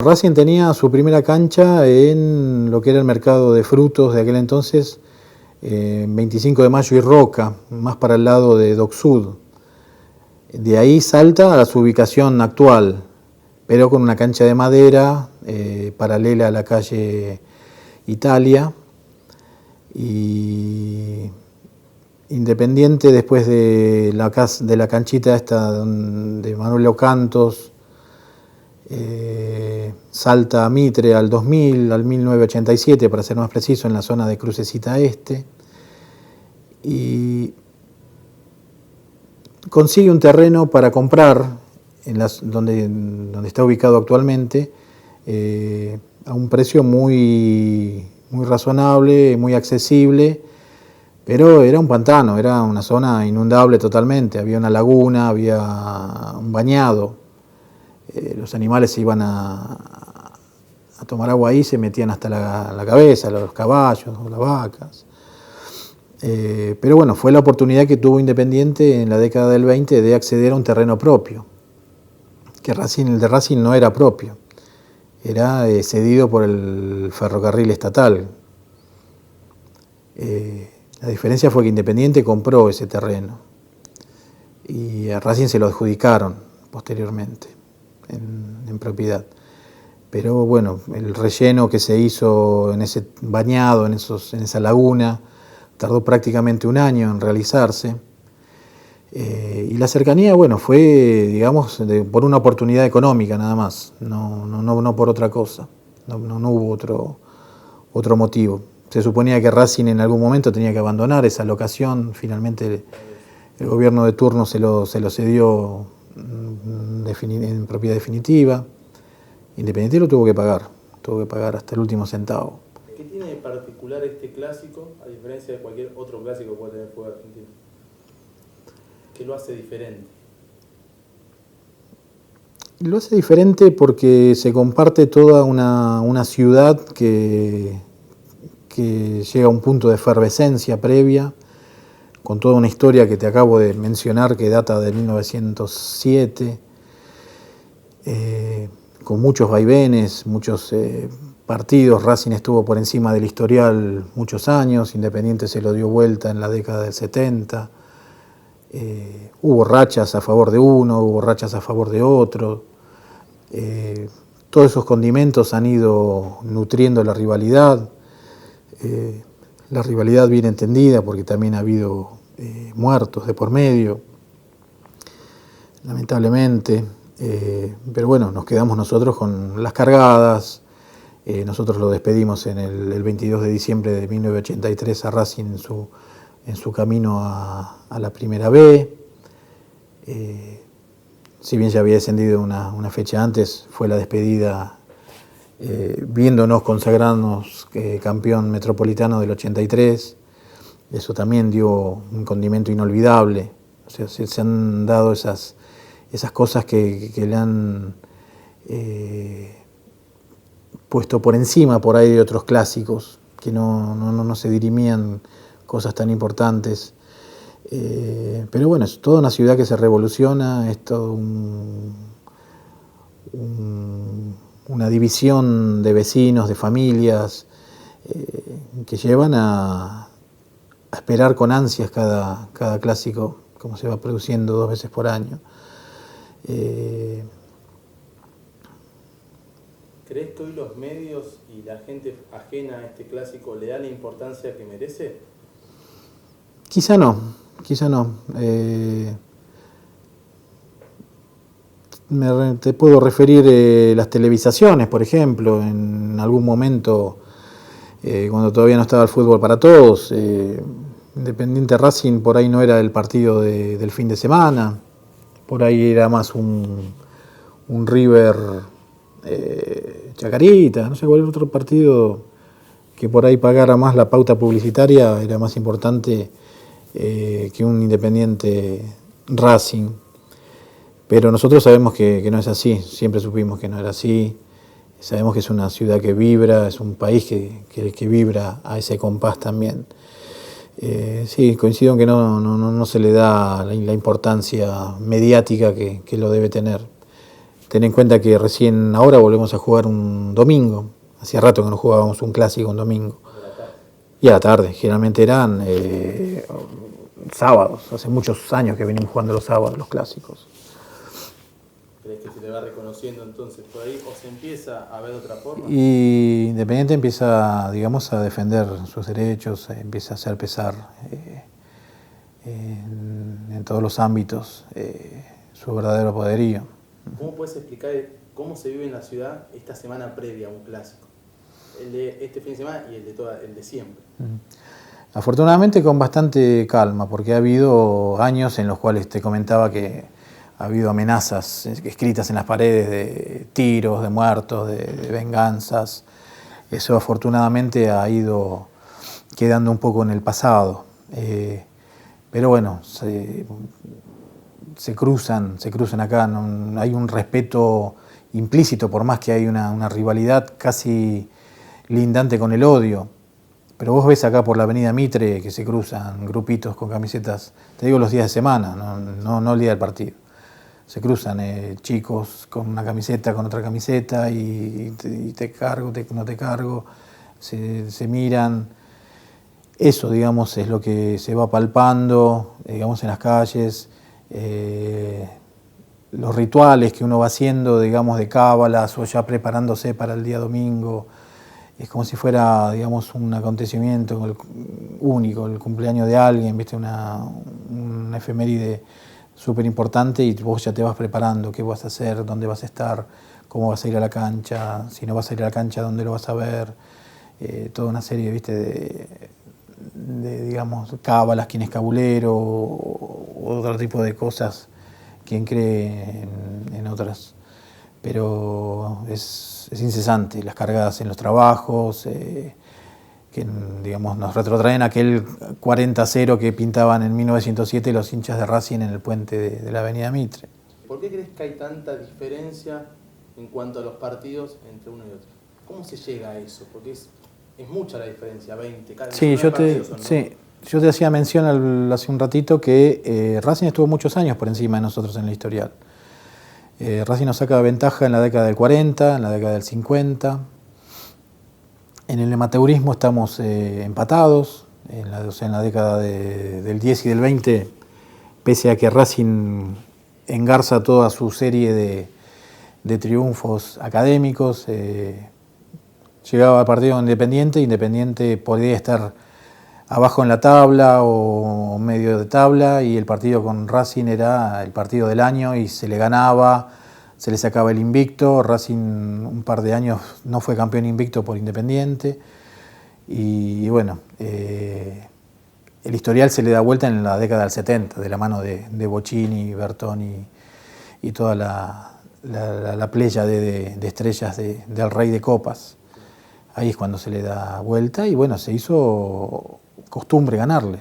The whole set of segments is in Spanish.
Racing tenía su primera cancha en lo que era el mercado de frutos de aquel entonces, 25 de Mayo y Roca, más para el lado de Dock Sud. De ahí salta a su ubicación actual, pero con una cancha de madera paralela a la calle Italia. Y Independiente, después de la canchita esta de Manuel Ocantos, salta a Mitre al 2000, al 1987 para ser más preciso, en la zona de Crucecita Este, y consigue un terreno para comprar donde está ubicado actualmente, a un precio muy razonable, muy accesible, pero era un pantano, era una zona inundable totalmente, había una laguna, había un bañado. Los animales se iban a tomar agua ahí, se metían hasta la cabeza, los caballos o las vacas. Pero bueno, fue la oportunidad que tuvo Independiente en la década del 20 de acceder a un terreno propio, que el de Racing no era propio, era cedido por el ferrocarril estatal. La diferencia fue que Independiente compró ese terreno y a Racing se lo adjudicaron posteriormente en propiedad. Pero bueno, el relleno que se hizo en ese bañado, en esa laguna, tardó prácticamente un año en realizarse. Y la cercanía, bueno, fue, digamos, por una oportunidad económica nada más, no por otra cosa, no hubo otro motivo. Se suponía que Racing en algún momento tenía que abandonar esa locación, finalmente el gobierno de turno se lo cedió en propiedad definitiva. Independiente lo tuvo que pagar hasta el último centavo. ¿Qué tiene de particular este clásico, a diferencia de cualquier otro clásico que pueda tener el fútbol argentino? ¿Qué lo hace diferente? Lo hace diferente porque se comparte toda una ciudad que llega a un punto de efervescencia previa, con toda una historia que te acabo de mencionar que data de 1907, con muchos vaivenes, muchos partidos. Racing estuvo por encima del historial muchos años, Independiente se lo dio vuelta en la década del 70, hubo rachas a favor de uno, hubo rachas a favor de otro, todos esos condimentos han ido nutriendo la rivalidad bien entendida, porque también ha habido muertos de por medio, lamentablemente. Pero bueno, nos quedamos nosotros con las cargadas. Nosotros lo despedimos el 22 de diciembre de 1983 a Racing en su camino a la Primera B. Si bien ya había descendido una fecha antes, fue la despedida viéndonos consagrarnos campeón metropolitano del 83. Eso también dio un condimento inolvidable. O sea, se han dado esas cosas que le han puesto por encima por ahí de otros clásicos, que no se dirimían cosas tan importantes. Pero bueno, es toda una ciudad que se revoluciona, es todo una división de vecinos, de familias, que llevan a esperar con ansias cada clásico, como se va produciendo 2 veces por año. ¿Crees que hoy los medios y la gente ajena a este clásico le dan la importancia que merece? Quizá no. Te puedo referir las televisaciones, por ejemplo, en algún momento, cuando todavía no estaba el fútbol para todos, Independiente Racing por ahí no era el partido del fin de semana, por ahí era más un River Chacarita, no sé, cualquier otro partido que por ahí pagara más la pauta publicitaria era más importante que un Independiente Racing. Pero nosotros sabemos que no es así, siempre supimos que no era así. Sabemos que es una ciudad que vibra, es un país que vibra a ese compás también. Sí, coincido en que no se le da la importancia mediática que lo debe tener. ten en cuenta que recién ahora volvemos a jugar un domingo. Hacía rato que no jugábamos un clásico un domingo. Y a la tarde, generalmente eran sábados. Hace muchos años que venimos jugando los sábados, los clásicos. ¿Crees que se le va reconociendo entonces por ahí o se empieza a ver de otra forma? Y Independiente empieza, digamos, a defender sus derechos, empieza a hacer pesar en todos los ámbitos su verdadero poderío. ¿Cómo puedes explicar cómo se vive en la ciudad esta semana previa a un clásico? El de este fin de semana y el de siempre. Afortunadamente con bastante calma, porque ha habido años en los cuales te comentaba que ha habido amenazas escritas en las paredes de tiros, de muertos, de venganzas. Eso afortunadamente ha ido quedando un poco en el pasado. Pero bueno, se cruzan acá, no, hay un respeto implícito, por más que hay una rivalidad casi lindante con el odio. Pero vos ves acá por la avenida Mitre que se cruzan grupitos con camisetas, te digo los días de semana, no el día del partido. Se cruzan chicos con una camiseta, con otra camiseta, y te cargo, no te cargo, se miran. Eso, digamos, es lo que se va palpando, digamos, en las calles. Los rituales que uno va haciendo, digamos, de cábalas o ya preparándose para el día domingo. Es como si fuera, digamos, un acontecimiento único, el cumpleaños de alguien, ¿viste? Una efeméride súper importante y vos ya te vas preparando, qué vas a hacer, dónde vas a estar, cómo vas a ir a la cancha, si no vas a ir a la cancha, dónde lo vas a ver. Toda una serie, ¿viste? de digamos, cábalas, quién es cabulero, o otro tipo de cosas, quien cree en otras. Pero es incesante, las cargadas en los trabajos, que digamos, nos retrotraen aquel 40-0 que pintaban en 1907 los hinchas de Racing en el puente de la avenida Mitre. ¿Por qué crees que hay tanta diferencia en cuanto a los partidos entre uno y otro? ¿Cómo se llega a eso? Porque es mucha la diferencia, 20, cada sí, yo te hacía mención hace un ratito que Racing estuvo muchos años por encima de nosotros en el historial. Racing nos saca ventaja en la década del 40, en la década del 50. En el amateurismo estamos empatados. En la década del 10 y del 20, pese a que Racing engarza toda su serie de triunfos académicos, llegaba al partido Independiente podía estar abajo en la tabla o medio de tabla, y el partido con Racing era el partido del año y se le ganaba, se le sacaba el invicto. Racing un par de años no fue campeón invicto por Independiente y bueno, el historial se le da vuelta en la década del 70 de la mano de Bocchini, Bertoni y toda la playa de estrellas del Rey de Copas. Ahí es cuando se le da vuelta y bueno, se hizo costumbre ganarle.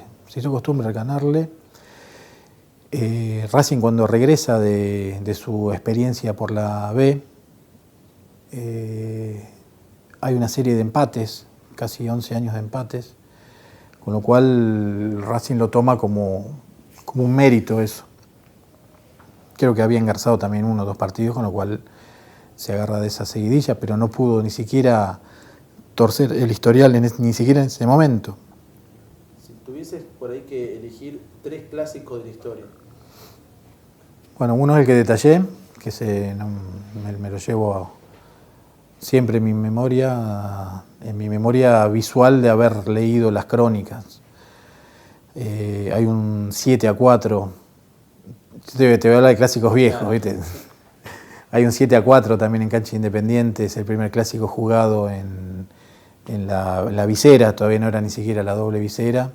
Racing, cuando regresa de su experiencia por la B, hay una serie de empates, casi 11 años de empates, con lo cual Racing lo toma como un mérito eso. Creo que había engarzado también 1 o 2 partidos, con lo cual se agarra de esa seguidilla, pero no pudo ni siquiera torcer el historial ni siquiera en ese momento. Si tuvieses por ahí que elegir 3 clásicos de la historia. Bueno, uno es el que detallé, que me lo llevo siempre en mi memoria visual de haber leído las crónicas. Hay un 7-4, te voy a hablar de clásicos viejos, ¿viste? Hay un 7-4 también en cancha Independiente, es el primer clásico jugado en la visera, todavía no era ni siquiera la doble visera.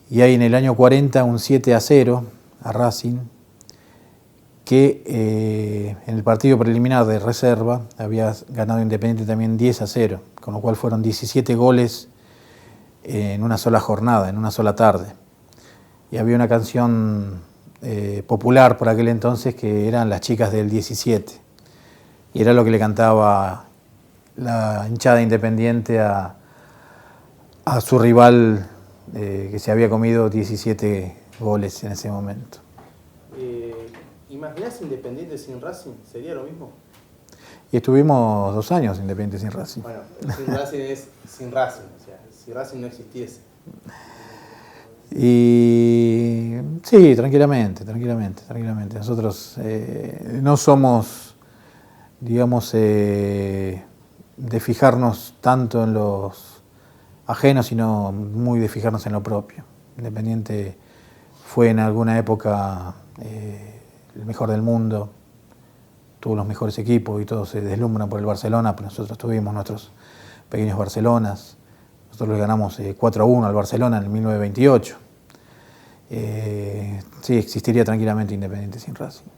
Y hay en el año 40 un 7-0 a Racing, que en el partido preliminar de reserva había ganado Independiente también 10-0, con lo cual fueron 17 goles en una sola jornada, en una sola tarde. Y había una canción popular por aquel entonces que eran Las chicas del 17, y era lo que le cantaba la hinchada Independiente a su rival, que se había comido 17 goles en ese momento. imaginás Independiente sin Racing? ¿Sería lo mismo? Y estuvimos 2 años Independiente sin Racing. Bueno, sin Racing es sin Racing, o sea, si Racing no existiese. Y sí, tranquilamente. Nosotros no somos, digamos, de fijarnos tanto en los ajenos, sino muy de fijarnos en lo propio. Independiente fue en alguna época el mejor del mundo, tuvo los mejores equipos y todos se deslumbran por el Barcelona, pero nosotros tuvimos nuestros pequeños Barcelonas. Nosotros le ganamos 4-1 al Barcelona en el 1928. Sí, existiría tranquilamente Independiente sin Racing.